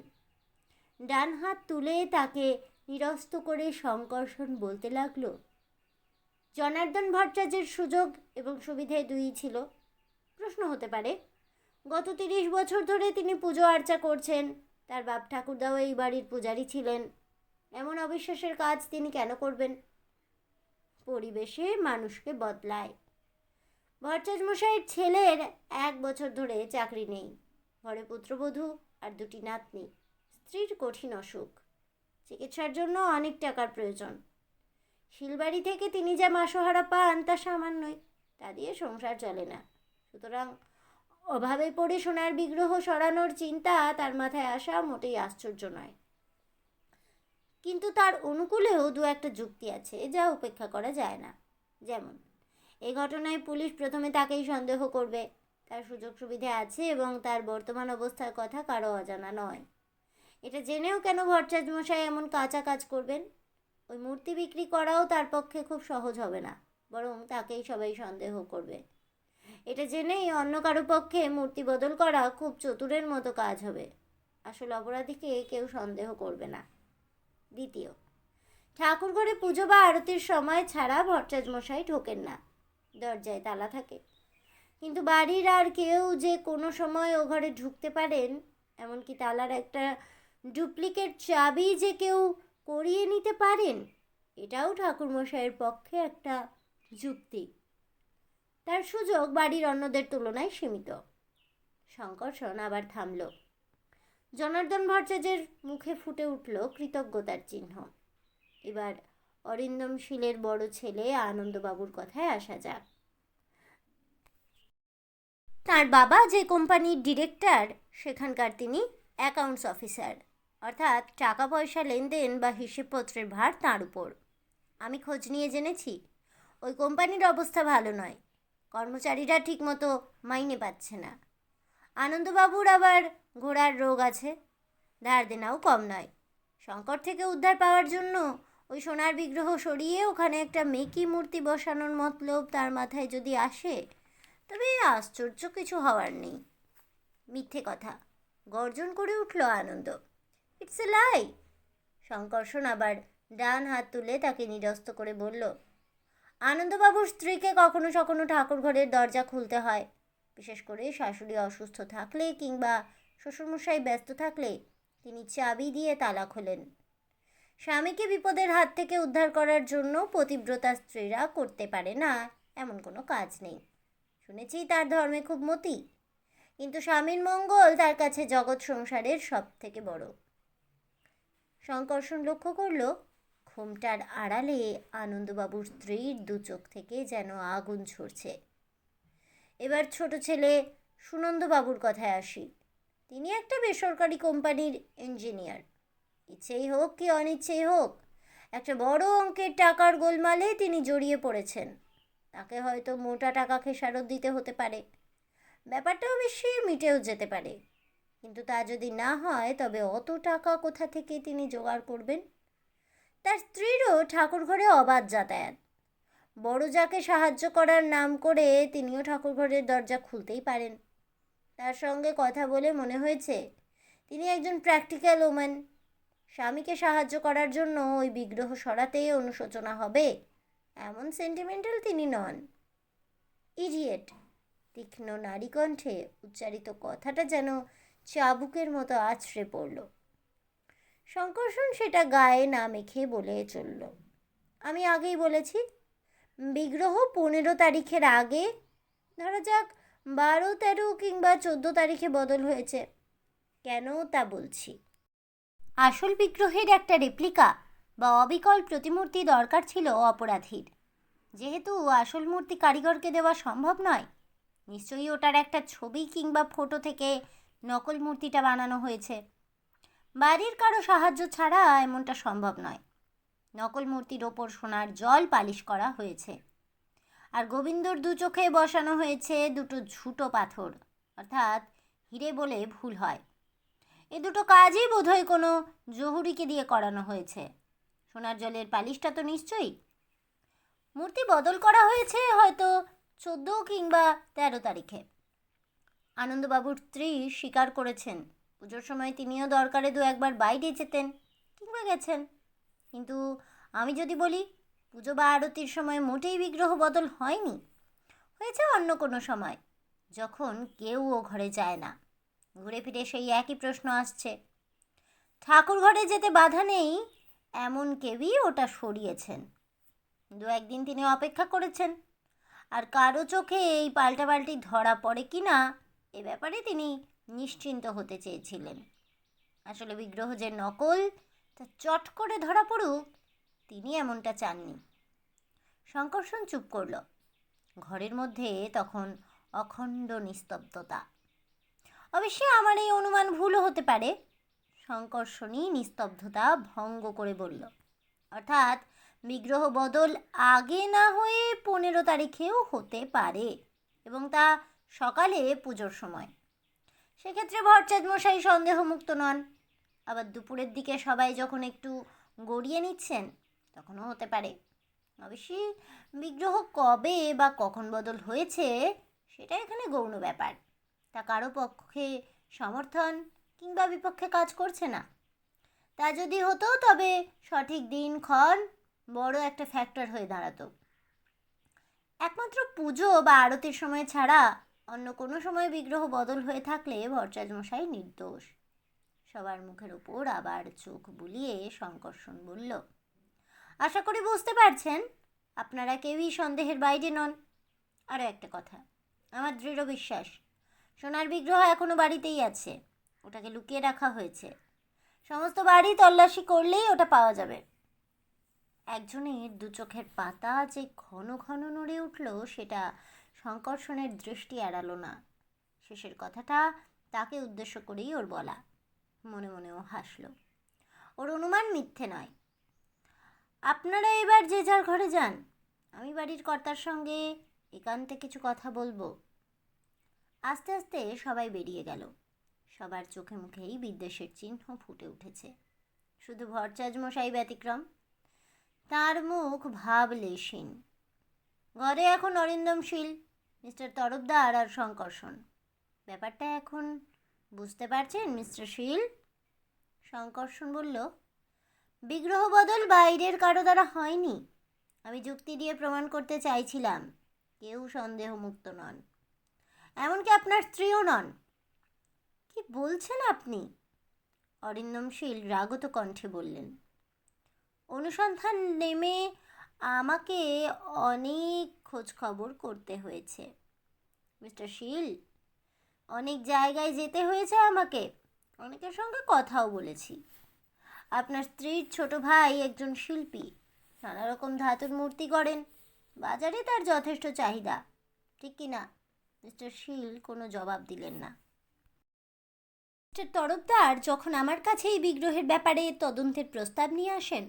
A: ডান হাত তুলে তাকে নিরস্ত করে শঙ্কর্ষণ বলতে লাগলো। জনার্দন ভট্টাচার্যের সুযোগ এবং সুবিধে দুই ছিল। প্রশ্ন হতে পারে, গত 30 বছর ধরে তিনি পুজো আর্চা করছেন, তার বাপ ঠাকুরদাও এই বাড়ির পূজারী ছিলেন, এমন অবিশ্বাসের কাজ তিনি কেন করবেন? পরিবেশে মানুষকে বদলায়। ভট্টাচার্যমশাইয়ের ছেলের 1 বছর ধরে চাকরি নেই, ঘরে পুত্রবধূ আর 2টি নাতনি। স্ত্রীর কঠিন অসুখ, চিকিৎসার জন্য অনেক টাকার প্রয়োজন। শিলবাড়ি থেকে তিনি যা মাসোহারা পান তা সামান্যই, তা দিয়ে সংসার চলে না। সুতরাং অভাবে পড়ে সোনার বিগ্রহ সরানোর চিন্তা তার মাথায় আসা মোটেই আশ্চর্য নয়। কিন্তু তার অনুকূলেও 2-1টা যুক্তি আছে যা উপেক্ষা করা যায় না। যেমন, এই ঘটনায় পুলিশ প্রথমে তাকেই সন্দেহ করবে। তার সুযোগ সুবিধা আছে এবং তার বর্তমান অবস্থার কথা কারো অজানা নয়। এটা জেনেও কেন ভট্টাচার্যমশাই এমন কাঁচা কাজ করবেন? ওই মূর্তি বিক্রি করাও তার পক্ষে খুব সহজ হবে না, বরং তাকেই সবাই সন্দেহ করবে। এটা জেনেই অন্য কারো পক্ষে মূর্তি বদল করা খুব চতুরের মতো কাজ হবে। আসল অপরাধীকে কেউ সন্দেহ করবে না। দ্বিতীয়, ঠাকুর ঘরে পুজো বা আরতির সময় ছাড়া ভট্টাচার্যমশাই ঢোকেন না, দরজায় তালা থাকে। কিন্তু বাড়ির আর কেউ যে কোনো সময় ও ঘরে ঢুকতে পারেন, এমনকি তালার একটা ডুপ্লিকেট চাবি যে কেউ করিয়ে নিতে পারেন, এটাও ঠাকুরমশাইয়ের পক্ষে একটা যুক্তি। তার সুযোগ বাড়ির অন্যদের তুলনায় সীমিত। শঙ্কর্ষণ আবার থামল। জনার্দন ভট্টাচার্যের মুখে ফুটে উঠল কৃতজ্ঞতার চিহ্ন। এবার অরিন্দম শীলের বড় ছেলে আনন্দবাবুর কথায় আসা যাক। তার বাবা যে কোম্পানির ডিরেক্টর, সেখানকার তিনি অ্যাকাউন্টস অফিসার, অর্থাৎ টাকা পয়সা লেনদেন বা হিসেবপত্রের ভার তাঁর উপর। আমি খোঁজ নিয়ে জেনেছি ওই কোম্পানির অবস্থা ভালো নয়। কর্মচারীরা ঠিকমতো মাইনে পাচ্ছে না। আনন্দবাবুর আবার ঘোড়ার রোগ আছে, ধার দেনাও কম নয়। সংকট থেকে উদ্ধার পাওয়ার জন্য ওই সোনার বিগ্রহ সরিয়ে ওখানে একটা মেকি মূর্তি বসানোর মতলব তার মাথায় যদি আসে, তবে আশ্চর্য কিছু হওয়ার নেই। মিথ্যে কথা, গর্জন করে উঠল আনন্দ। ইটস এ লাই। শঙ্কর্ষণ আবার ডান হাত তুলে তাকে নিরস্ত করে বলল, আনন্দবাবুর স্ত্রীকে কখনো কখনো ঠাকুর ঘরের দরজা খুলতে হয়। বিশেষ করে শাশুড়ি অসুস্থ থাকলে কিংবা শ্বশুরমশাই ব্যস্ত থাকলে তিনি চাবি দিয়ে তালা খোলেন। স্বামীকে বিপদের হাত থেকে উদ্ধার করার জন্য পতিব্রতা স্ত্রীরা করতে পারে না এমন কোনো কাজ নেই। শুনেছি তার ধর্মে খুব মতি, কিন্তু স্বামীর মঙ্গল তার কাছে জগৎ সংসারের সব থেকে বড়। শঙ্কর্ষণ লক্ষ্য করল ঘোমটার আড়ালে আনন্দবাবুর স্ত্রীর 2 চোখ থেকে যেন আগুন ঝরছে। এবার ছোট ছেলে সুনন্দবাবুর কথায় আসি। তিনি একটা বেসরকারি কোম্পানির ইঞ্জিনিয়ার। ইচ্ছেই হোক কি অনিচ্ছেই হোক, একটা বড় অঙ্কের টাকার গোলমালে তিনি জড়িয়ে পড়েছেন। তাকে হয়তো মোটা টাকা খেসারত দিতে হতে পারে, ব্যাপারটাও বেশি মিটেও যেতে পারে। কিন্তু তা যদি না হয় তবে অত টাকা কোথা থেকে তিনি জোগাড় করবেন? তার স্ত্রীরও ঠাকুর ঘরে অবাধ যাতায়াত। বড় যাকে সাহায্য করার নাম করে তিনিও ঠাকুর ঘরের দরজা খুলতেই পারেন। তার সঙ্গে কথা বলে মনে হয়েছে তিনি একজন প্র্যাকটিক্যাল ওম্যান। স্বামীকে সাহায্য করার জন্য ওই বিগ্রহ সরাতে অনুশোচনা হবে এমন সেন্টিমেন্টাল তিনি নন। ইডিয়েট! তীক্ষ্ণ নারী কণ্ঠে উচ্চারিত কথাটা যেন চাবুকের মতো আছড়ে পড়ল। শঙ্করসন সেটা গায়ে না মেখে বলে চলল, আমি আগেই বলেছি, বিগ্রহ 15 তারিখের আগে, ধরা যাক 12, 13 কিংবা 14 তারিখে বদল হয়েছে। কেন তা বলছি। আসল বিগ্রহের একটা রেপ্লিকা বা অবিকল প্রতিমূর্তি দরকার ছিল অপরাধীর। যেহেতু আসল মূর্তি কারিগরকে দেওয়া সম্ভব নয়, নিশ্চয়ই ওটার একটা ছবি কিংবা ফটো থেকে নকল মূর্তিটা বানানো হয়েছে। বাড়ির কারো সাহায্য ছাড়া এমনটা সম্ভব নয়। নকল মূর্তির ওপর সোনার জল পালিশ করা হয়েছে, আর গোবিন্দর দু চোখে বসানো হয়েছে দুটো ঝুটো পাথর, অর্থাৎ হিরে বলে ভুল হয়। এ দুটো কাজই বোধহয় কোনো জহুরিকে দিয়ে করানো হয়েছে। সোনার জলের পালিশটা তো নিশ্চয়ই। মূর্তি বদল করা হয়েছে হয়তো 14 কিংবা 13 তারিখে। আনন্দবাবুর স্ত্রী স্বীকার করেছেন পুজোর সময় তিনিও দরকারে 2-1 বার বাইরে যেতেন কিংবা গেছেন। কিন্তু আমি যদি বলি পুজো বা আরতির সময় মোটেই বিগ্রহ বদল হয়নি, হয়েছে অন্য কোনো সময়, যখন কেউ ও ঘরে যায় না। ঘুরে ফিরে সেই একই প্রশ্ন আসছে। ঠাকুর ঘরে যেতে বাধা নেই এমন কেউই ওটা সরিয়েছেন। 2-1 দিন তিনি অপেক্ষা করেছেন, আর কারো চোখে এই পাল্টাপাল্টি ধরা পড়ে কি না এ ব্যাপারে তিনি নিশ্চিন্ত হতে চেয়েছিলেন। আসলে বিগ্রহ যে নকল তা চট করে ধরা পড়ুক তিনি এমনটা চাননি। শঙ্করসন চুপ করল। ঘরের মধ্যে তখন অখণ্ড নিস্তব্ধতা। অবশ্যই আমার এই অনুমান ভুলও হতে পারে। শঙ্করসনই নিস্তব্ধতা ভঙ্গ করে বলল, অর্থাৎ বিগ্রহ বদল আগে না হয়ে 15 তারিখেও হতে পারে, এবং তা সকালে পুজোর সময়। সেক্ষেত্রে ভট্টাচার্য মশাই সন্দেহমুক্ত নন। আবার দুপুরের দিকে সবাই যখন একটু গড়িয়ে নিচ্ছেন তখনও হতে পারে। অবশ্যই বিগ্রহ কবে বা কখন বদল হয়েছে সেটা এখানে গৌণ ব্যাপার। তা কারো পক্ষে সমর্থন কিংবা বিপক্ষে কাজ করছে না। তা যদি হতো তবে সঠিক দিনক্ষণ বড় একটা ফ্যাক্টর হয়ে দাঁড়াতো। একমাত্র পুজো বা আরতির সময় ছাড়া অন্য কোনো সময় বিগ্রহ বদল হয়ে থাকলে ভট্টাচার্য মশাই নির্দোষ। সবার মুখের ওপর আবার চোখ বুলিয়ে শঙ্করসন বলল, আশা করি বুঝতে পারছেন আপনারা কেউই সন্দেহের বাইরে নন। আরও একটা কথা, আমার দৃঢ় বিশ্বাস সোনার বিগ্রহ এখনও বাড়িতেই আছে। ওটাকে লুকিয়ে রাখা হয়েছে। সমস্ত বাড়ি তল্লাশি করলেই ওটা পাওয়া যাবে। একজনের দু চোখের পাতা যে ঘন ঘন নড়ে উঠল সেটা শঙ্করসনের দৃষ্টি এড়ালো না। শেষের কথাটা তাকে উদ্দেশ্য করেই ওর বলা। মনে মনেও হাসল। ওর অনুমান মিথ্যে নয়। আপনারা এবার যে যার ঘরে যান, আমি বাড়ির কর্তার সঙ্গে একান্তে কিছু কথা বলবো। আস্তে আস্তে সবাই বেরিয়ে গেল। সবার চোখে মুখেই বিদ্বেষের চিহ্ন ফুটে উঠেছে। শুধু ভট্টাচার্য মশাই ব্যতিক্রম। তার মুখ ভাবলেশীন। ঘরে এখন অরিন্দমশীল, মিস্টার তরফদার আর শঙ্করসন। ব্যাপারটা এখন বুঝতে পারছেন মিস্টার শীল? শঙ্করসন বলল, বিগ্রহ বদল বাইরের কারো দ্বারা হয়নি। আমি যুক্তি দিয়ে প্রমাণ করতে চাইছিলাম কেউ সন্দেহমুক্ত নন, এমনকি আপনার স্ত্রীও নন। কি বলছেন আপনি? অরিন্দমশীল রাগত কণ্ঠে বললেন। অনুসন্ধান নেমে আমাকে অনেক খোঁজ খবর করতে হয়েছে মিস্টার শীল। অনেক জায়গায় যেতে হয়েছে আমাকে, অনেকের সঙ্গে কথাও বলেছি। আপনার স্ত্রীর ছোট ভাই একজন শিল্পী, নানা রকম ধাতুর মূর্তি করেন। বাজারে তার যথেষ্ট চাহিদা, ঠিক কি না? মিস্টার শীল কোনো জবাব দিলেন না। মিস্টার তরফদার যখন আমার কাছে এই বিগ্রহের ব্যাপারে তদন্তের প্রস্তাব নিয়ে আসেন,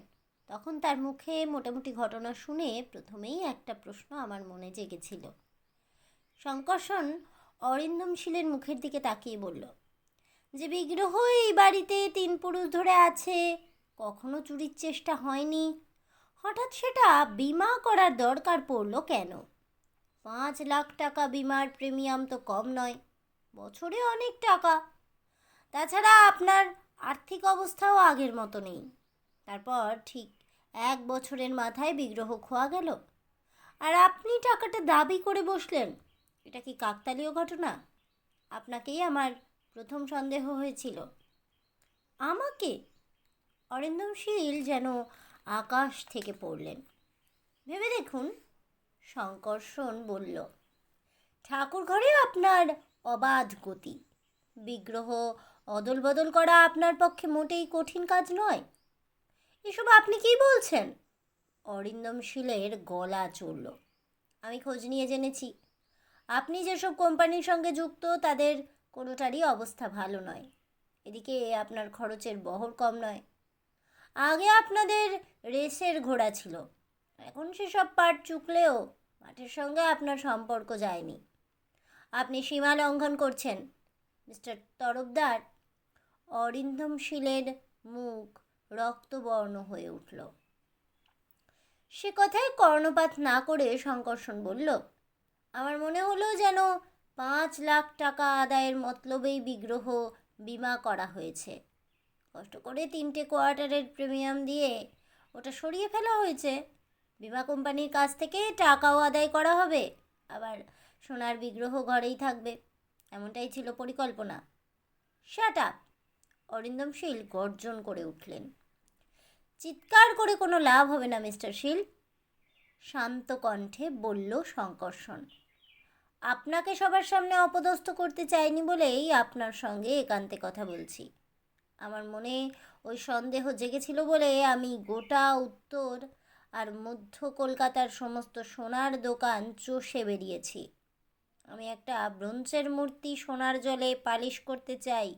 A: তখন তার মুখে মোটামুটি ঘটনা শুনে প্রথমেই একটা প্রশ্ন আমার মনে জেগেছিল। শঙ্করসন অরিন্দমশীলের মুখের দিকে তাকিয়ে বলল, যে বিগ্রহ এই বাড়িতে 3 পুরুষ ধরে আছে, কখনো চুরির চেষ্টা হয়নি, হঠাৎ সেটা বিমা করার দরকার পড়লো কেন? 5 লাখ টাকা বিমার প্রিমিয়াম তো কম নয়, বছরে অনেক টাকা। তাছাড়া আপনার আর্থিক অবস্থাও আগের মতো নেই। তারপর ঠিক 1 বছরের মাথায় বিগ্রহ খোয়া গেল, আর আপনি টাকাটা দাবি করে বসলেন। এটা কি কাকতালীয় ঘটনা? আপনাকেই আমার প্রথম সন্দেহ হয়েছিল। আমাকে? অরিন্দম শীল যেন আকাশ থেকে পড়লেন। ভেবে দেখুন, শঙ্কর্ষণ বলল। ঠাকুর ঘরে আপনার অবাধ গতি, বিগ্রহ অদল বদল করা আপনার পক্ষে মোটেই কঠিন কাজ নয়। এসব আপনি কি বলছেন? অরিন্দম শীলের গলা চড়ল। আমি খোঁজ নিয়ে জেনেছি, আপনি যেসব কোম্পানির সঙ্গে যুক্ত তাদের কোনোটারই অবস্থা ভালো নয়। এদিকে আপনার খরচের বহর কম নয়। আগে আপনাদের রেসের ঘোড়া ছিল, এখন সেসব পাট চুকলেও মাঠের সঙ্গে আপনার সম্পর্ক যায়নি। আপনি সীমা লঙ্ঘন করছেন মিস্টার তরফদার। অরিন্দম শীলের মুখ রক্তবর্ণ হয়ে উঠল। সে কথায় কর্ণপাত না করে শঙ্কর্ষণ বলল, আমার মনে হলো যেন 5 লাখ টাকা আদায়ের মতলবেই বিগ্রহ বিমা করা হয়েছে। কষ্ট করে 3টে কোয়ার্টারের প্রিমিয়াম দিয়ে ওটা সরিয়ে ফেলা হয়েছে। বিমা কোম্পানির কাছ থেকে টাকাও আদায় করা হবে, আবার সোনার বিগ্রহ ঘরেই থাকবে। এমনটাই ছিল পরিকল্পনা। Shut up! অরিন্দম শীল গর্জন করে উঠলেন। চিৎকার করে কোনো লাভ হবে না মিস্টার শীল, শান্ত কণ্ঠে বলল শঙ্কর্ষণ। আপনাকে সবার সামনে অপদস্থ করতে চাইনি বলেই আপনার সঙ্গে একান্তে কথা বলছি। আমার মনে ওই সন্দেহ জেগেছিল বলে আমি গোটা উত্তর আর মধ্য কলকাতার সমস্ত সোনার দোকান চষে বেরিয়েছি। আমি একটা ব্রোঞ্জের মূর্তি সোনার জলে পালিশ করতে চাই।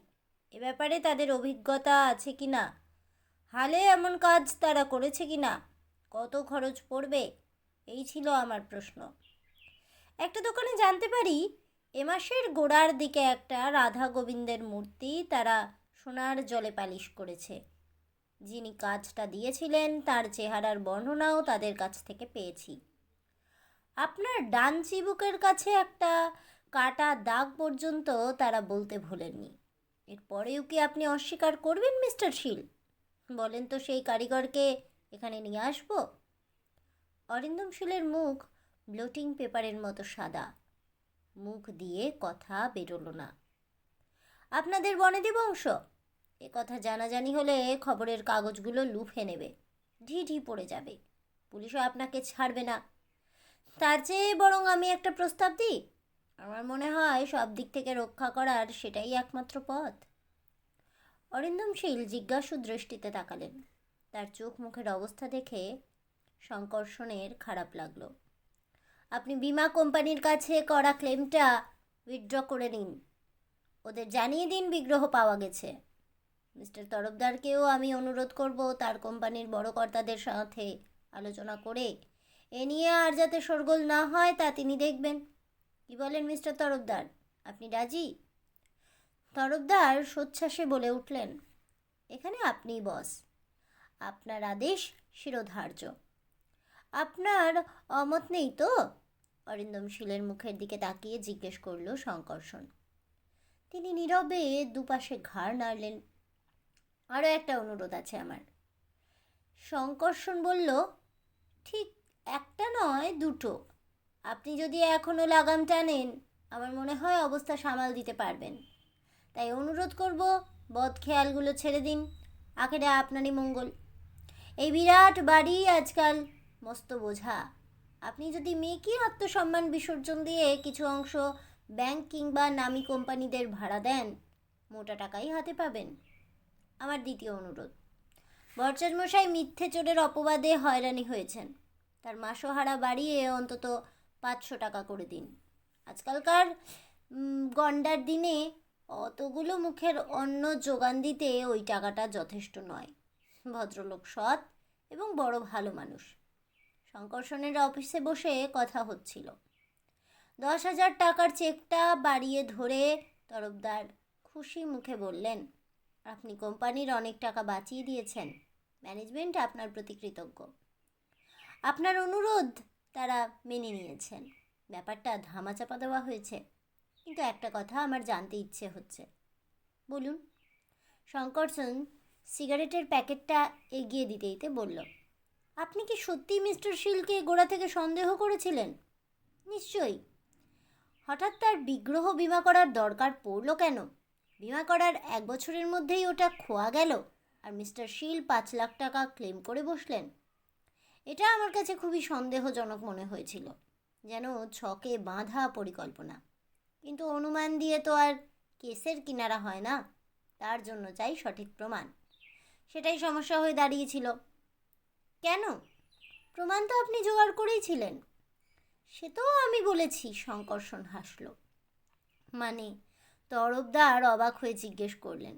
A: এ ব্যাপারে তাদের অভিজ্ঞতা আছে কি না, হালে এমন কাজ তারা করেছে কি না, কত খরচ পড়বে, এই ছিল আমার প্রশ্ন। একটা দোকানে জানতে পারি এ মাসের গোড়ার দিকে একটা রাধা গোবিন্দের মূর্তি তারা সোনার জলে পালিশ করেছে। যিনি কাজটা দিয়েছিলেন তার চেহারার বর্ণনাও তাদের কাছ থেকে পেয়েছি। আপনার ডান চিবুকের কাছে একটা কাটা দাগ পর্যন্ত তারা বলতে ভোলেননি। এরপরেও কি আপনি অস্বীকার করবেন মিস্টার শীল? বলেন তো সেই কারিগরকে এখানে নিয়ে আসবো। অরিন্দম শীলের মুখ ব্লোটিং পেপারের মতো সাদা, মুখ দিয়ে কথা বেরোলো না। আপনাদের বনেদি বংশ, এ কথা জানাজানি হলে খবরের কাগজগুলো লুফে নেবে, ঢি পড়ে যাবে, পুলিশও আপনাকে ছাড়বে না। তার চেয়ে বরং আমি একটা প্রস্তাব দিই। আমার মনে হয় সব দিক থেকে রক্ষা করার সেটাই একমাত্র পথ। অরিন্দম শীল জিজ্ঞাসু দৃষ্টিতে তাকালেন। তার চোখ মুখের অবস্থা দেখে শঙ্কর্ষণের খারাপ লাগলো। আপনি বিমা কোম্পানির কাছে করা ক্লেমটা উইথড্র করে নিন। ওদের জানিয়ে দিন বিগ্রহ পাওয়া গেছে। মিস্টার তরফদারকেও আমি অনুরোধ করব তার কোম্পানির বড় কর্তাদের সাথে আলোচনা করে এ নিয়ে আর যাতে শোরগোল না হয় তা তিনি দেখবেন। কি বলেন মিস্টার তরফদার, আপনি রাজি? তরফদার সোচ্ছ্বাসে বলে উঠলেন, এখানে আপনিই বস, আপনার আদেশ শিরোধার্য। আপনার অমত নেই তো? অরিন্দম শীলের মুখের দিকে তাকিয়ে জিজ্ঞেস করল শঙ্কর্ষণ। তিনি নীরবে দুপাশে ঘাড় নাড়লেন। আরও একটা অনুরোধ আছে আমার। শঙ্কর্ষণ বলল, ঠিক একটা নয়, দুটো। আপনি যদি এখনও লাগাম টানেন আমার মনে হয় অবস্থা সামাল দিতে পারবেন। তাই অনুরোধ করব বদ খেয়ালগুলো ছেড়ে দিন, আখেরে আপনারই মঙ্গল। এই বিরাট বাড়ি আজকাল মস্ত বোঝা। আপনি যদি মেয়েকে আত্মসম্মান বিসর্জন দিয়ে কিছু অংশ ব্যাংক কিংবা নামী কোম্পানিদের ভাড়া দেন, মোটা টাকাই হাতে পাবেন। আমার দ্বিতীয় অনুরোধ, বরচাজ মশাই মিথ্যে চোরের অপবাদে হয়রানি হয়েছেন, তার মাসোহারা বাড়িয়ে অন্তত 500 টাকা করে দিন। আজকালকার গন্ডার দিনে অতগুলো মুখের অন্ন যোগান দিতে ওই টাকাটা যথেষ্ট নয়। ভদ্রলোক সৎ এবং বড় ভালো মানুষ। শঙ্কর্ষণের অফিসে বসে কথা হচ্ছিল। 10,000 টাকার চেকটা বাড়িয়ে ধরে তরফদার খুশি মুখে বললেন, আপনি কোম্পানির অনেক টাকা বাঁচিয়ে দিয়েছেন, ম্যানেজমেন্ট আপনার প্রতি কৃতজ্ঞ। আপনার অনুরোধ তারা মেনে নিয়েছেন, ব্যাপারটা ধামাচাপা দেওয়া হয়েছে। কিন্তু একটা কথা আমার জানতে ইচ্ছে হচ্ছে। বলুন। শঙ্করসন সিগারেটের প্যাকেটটা এগিয়ে দিতে দিতে বলল, আপনি কি সত্যিই মিস্টার শীলকে গোড়া থেকে সন্দেহ করেছিলেন? নিশ্চয়ই। হঠাৎ তার বিগ্রহ বিমা করার দরকার পড়ল কেন? বিমা করার 1 বছরের মধ্যেই ওটা খোয়া গেল, আর মিস্টার শীল 5 লাখ টাকা ক্লেম করে বসলেন। এটা আমার কাছে খুবই সন্দেহজনক মনে হয়েছিল, যেন ছকে বাঁধা পরিকল্পনা। কিন্তু অনুমান দিয়ে তো আর কেসের কিনারা হয় না, তার জন্য চাই সঠিক প্রমাণ। সেটাই সমস্যা হয়ে দাঁড়িয়েছিল। কেন? প্রমাণ তো আপনি জোগাড় করেইছিলেন। সে তো আমি বলেছি। শঙ্করসন হাসল। মানে? তরফদার অবাক হয়ে জিজ্ঞেস করলেন।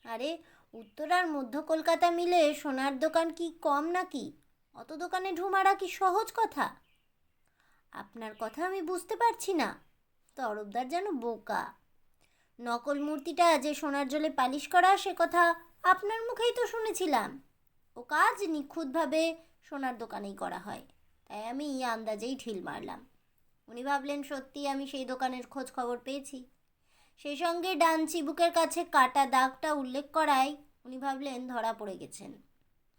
A: আরে, উত্তর আর মধ্য কলকাতা মিলে সোনার দোকান কি কম নাকি? অত দোকানে ঢুমারা কি সহজ কথা? আপনার কথা আমি বুঝতে পারছি না। তরফদার যেন বোকা। নকল মূর্তিটা যে সোনার জলে পালিশ করা, সে কথা আপনার মুখেই তো শুনেছিলাম। ও কাজ নিখুঁতভাবে সোনার দোকানেই করা হয়, তাই আমি আন্দাজেই ঢিল মারলাম। উনি ভাবলেন সত্যি আমি সেই দোকানের খোঁজ খবর পেয়েছি। সেই সঙ্গে ডান চিবুকের কাছে কাটা দাগটা উল্লেখ করায় উনি ভাবলেন ধরা পড়ে গেছেন।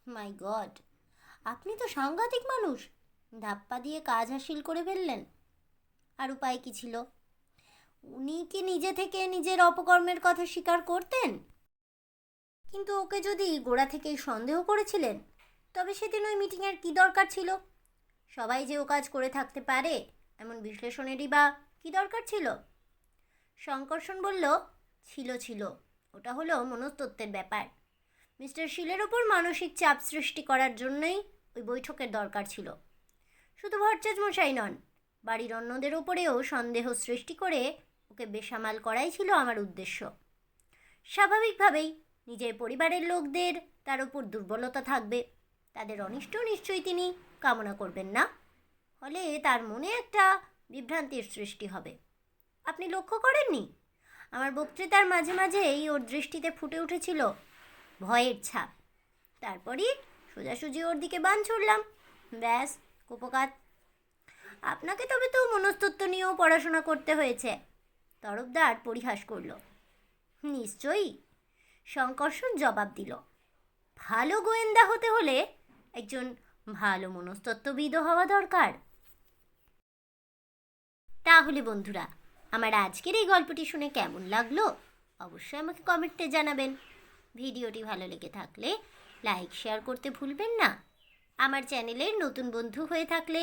A: মাই গড, আপনি তো সাংঘাতিক মানুষ। ধাপ্পা দিয়ে কাজ হাসিল করে ফেললেন। আর উপায় কি ছিল? উনি কি নিজে থেকে নিজের অপকর্মের কথা স্বীকার করতেন? কিন্তু ওকে যদি গোড়া থেকেই সন্দেহ করেছিলেন, তবে সেদিন ওই মিটিংয়ের কী দরকার ছিল? সবাই যে ও কাজ করে থাকতে পারে এমন বিশ্লেষণেরই বা কী দরকার ছিল? শঙ্করসন বলল, ছিল। ওটা হলো মনস্তত্ত্বের ব্যাপার। মিস্টার শীলের ওপর মানসিক চাপ সৃষ্টি করার জন্যই ওই বৈঠকের দরকার ছিল। শুধু ভট্টাচার্য মশাই নন, বাড়ির অন্যদের ওপরেও সন্দেহ সৃষ্টি করে ওকে বেসামাল করাই ছিল আমার উদ্দেশ্য। স্বাভাবিকভাবেই নিজের পরিবারের লোকদের তার ওপর দুর্বলতা থাকবে, তাদের অনিষ্ট নিশ্চয়ই তিনি কামনা করবেন না। ফলে তার মনে একটা বিভ্রান্তির সৃষ্টি হবে। আপনি লক্ষ্য করেননি? আমার বক্তৃতার মাঝে মাঝেই ওর দৃষ্টিতে ফুটে উঠেছিল ভয়ের ছাপ। তারপরই সোজাসুজি ওর দিকে বান ছুড়লাম। ব্যাস, কুপকাত। আপনাকে তবে তো মনস্তত্ত্ব নিয়েও পড়াশোনা করতে হয়েছে। তরফদার পরিহাস করল। নিশ্চয়ই, শঙ্করসন জবাব দিল। ভালো গোয়েন্দা হতে হলে একজন ভালো মনস্তত্ত্ববিদও হওয়া দরকার। তাহলে বন্ধুরা, আমার আজকের এই গল্পটি শুনে কেমন লাগলো অবশ্যই আমাকে কমেন্টে জানাবেন। ভিডিওটি ভালো লেগে থাকলে লাইক শেয়ার করতে ভুলবেন না। আমার চ্যানেলের নতুন বন্ধু হয়ে থাকলে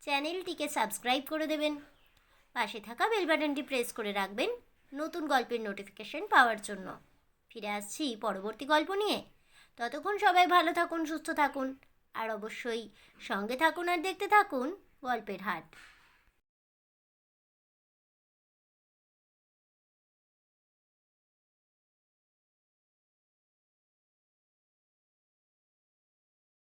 A: চ্যানেলটিকে সাবস্ক্রাইব করে দেবেন। পাশে থাকা বেল বাটনটি প্রেস করে রাখবেন নতুন গল্পের নোটিফিকেশন পাওয়ার জন্য। ফিরে আসছি পরবর্তী গল্প নিয়ে। ততক্ষণ সবাই ভালো থাকুন, সুস্থ থাকুন, আর অবশ্যই সঙ্গে থাকুন আর দেখতে থাকুন গল্পের হাট।